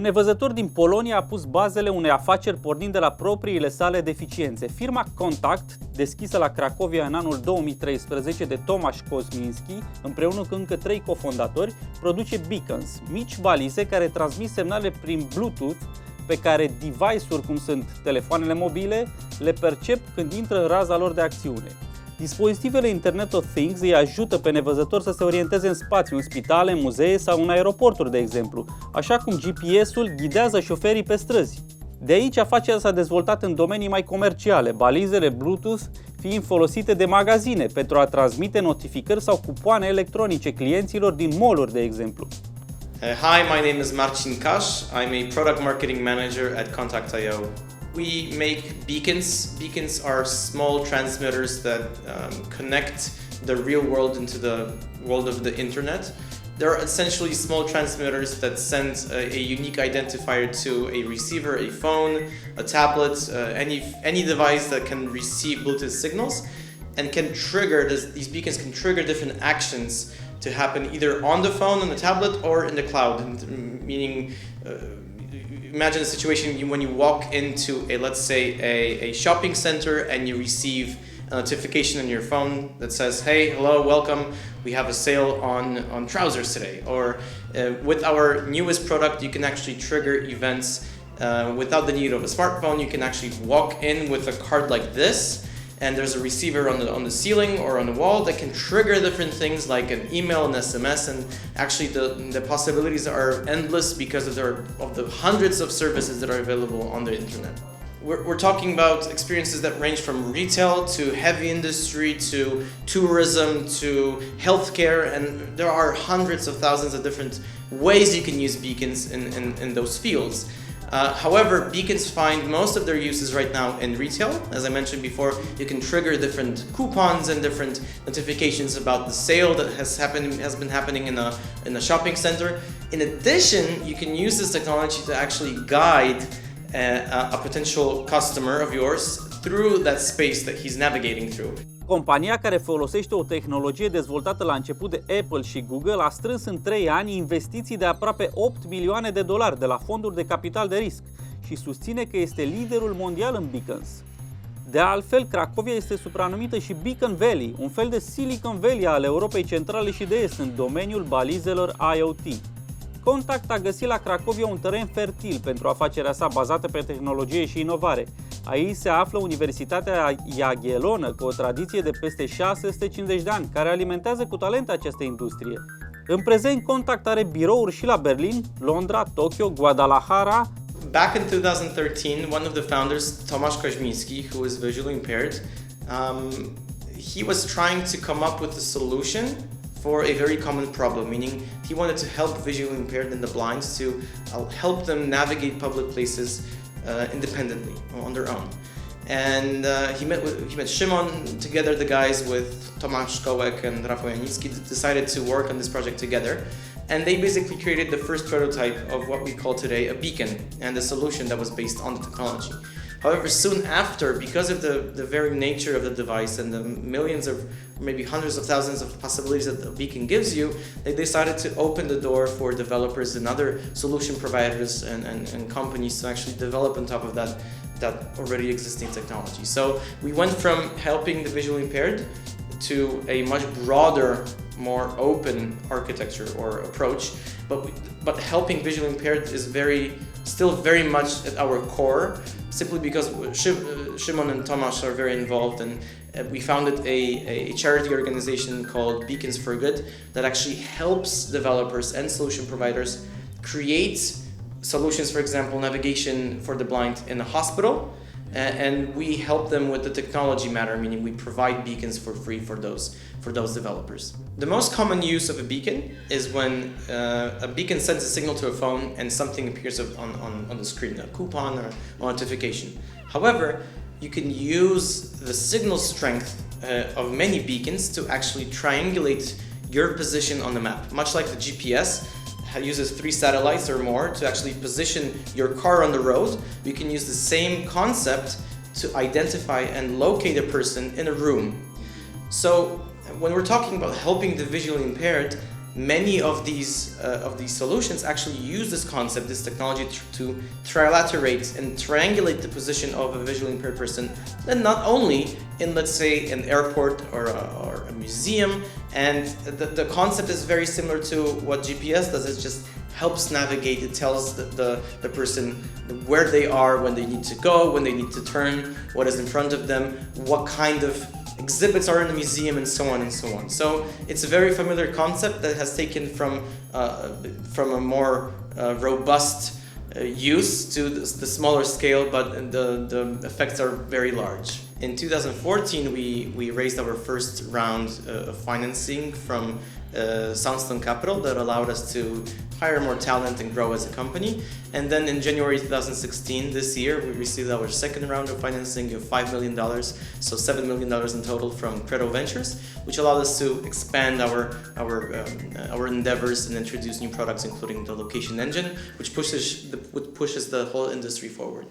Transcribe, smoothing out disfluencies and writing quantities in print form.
Un nevăzător din Polonia a pus bazele unei afaceri pornind de la propriile sale deficiențe. Firma Contact, deschisă la Cracovia în anul 2013 de Tomasz Kozminski, împreună cu încă 3 cofondatori, produce beacons, mici balize care transmit semnale prin Bluetooth pe care device-uri cum sunt telefoanele mobile le percep când intră în raza lor de acțiune. Dispozitivele Internet of Things îi ajută pe nevăzători să se orienteze în spațiu, în spitale, muzee sau în aeroporturi, de exemplu, așa cum GPS-ul ghidează șoferii pe străzi. De aici afacerea s-a dezvoltat în domenii mai comerciale, balizele Bluetooth fiind folosite de magazine pentru a transmite notificări sau cupoane electronice clienților din mall-uri, de exemplu. Hi, my name is Marcin Kasz. I'm a product marketing manager at Contact.io. We make beacons. Beacons are small transmitters that connect the real world into the world of the internet. They're essentially small transmitters that send a unique identifier to a receiver, a phone, a tablet, any device that can receive Bluetooth signals and can trigger, these beacons can trigger different actions to happen either on the phone, on the tablet, or in the cloud, meaning imagine a situation when you walk into let's say a shopping center and you receive a notification on your phone that says, hey, hello, welcome, we have a sale on trousers today. Or with our newest product, you can actually trigger events without the need of a smartphone. You can actually walk in with a card like this, and there's a receiver on the ceiling or on the wall that can trigger different things like an email, an SMS, and actually the possibilities are endless because of the hundreds of services that are available on the internet. We're talking about experiences that range from retail to heavy industry to tourism to healthcare, and there are hundreds of thousands of different ways you can use beacons in those fields. However, beacons find most of their uses right now in retail. As I mentioned before, you can trigger different coupons and different notifications about the sale that has been happening in a shopping center. In addition, you can use this technology to actually guide a potential customer of yours through that space that he's navigating through. Compania, care folosește o tehnologie dezvoltată la început de Apple și Google, a strâns în 3 ani investiții de aproape 8 milioane de dolari de la fonduri de capital de risc și susține că este liderul mondial în beacons. De altfel, Cracovia este supranumită și Beacon Valley, un fel de Silicon Valley al Europei Centrale și de Est în domeniul balizelor IoT. Contact a găsit la Cracovia un teren fertil pentru afacerea sa bazată pe tehnologie și inovare. Aici se află Universitatea Jagiellonă, cu o tradiție de peste 650 de ani, care alimentează cu talent această industrie. În prezent, Contact are birouri și la Berlin, Londra, Tokyo, Guadalajara. Back in 2013, one of the founders, Tomasz Kozminski, who is visually impaired, he was trying to come up with a solution for a very common problem, meaning he wanted to help visually impaired and the blind to help them navigate public places independently on their own. And he met Szymon. Together, the guys with Tomasz Kołek and Rafał Janicki decided to work on this project together, and they basically created the first prototype of what we call today a beacon and a solution that was based on the technology. However, soon after, because of the very nature of the device and the millions of, maybe hundreds of thousands of possibilities that the beacon gives you, they decided to open the door for developers and other solution providers and companies to actually develop on top of that already existing technology. So we went from helping the visually impaired to a much broader, more open architecture or approach, but helping visually impaired is still very much at our core, simply because Szymon and Tomasz are very involved, and we founded a charity organization called Beacons for Good that actually helps developers and solution providers create solutions, for example, navigation for the blind in a hospital, and we help them with the technology matter, meaning we provide beacons for free for those developers. The most common use of a beacon is when a beacon sends a signal to a phone and something appears on the screen, a coupon or a notification. However, you can use the signal strength of many beacons to actually triangulate your position on the map, much like the GPS uses 3 satellites or more to actually position your car on the road. You can use the same concept to identify and locate a person in a room. So when we're talking about helping the visually impaired, many of these solutions actually use this concept, this technology, to trilaterate and triangulate the position of a visually impaired person, and not only in, let's say, an airport or a museum. And the concept is very similar to what GPS does. It just helps navigate. It tells the person where they are, when they need to go, when they need to turn, what is in front of them, what kind of exhibits are in the museum, and so on and so on. So it's a very familiar concept that has taken from a more robust use to the smaller scale, but the effects are very large. In 2014, we raised our first round of financing from Soundstone Capital that allowed us to hire more talent and grow as a company. And then in January 2016, this year, we received our second round of financing of $5 million, so $7 million in total from Credo Ventures, which allowed us to expand our endeavors and introduce new products, including the location engine, which pushes the whole industry forward.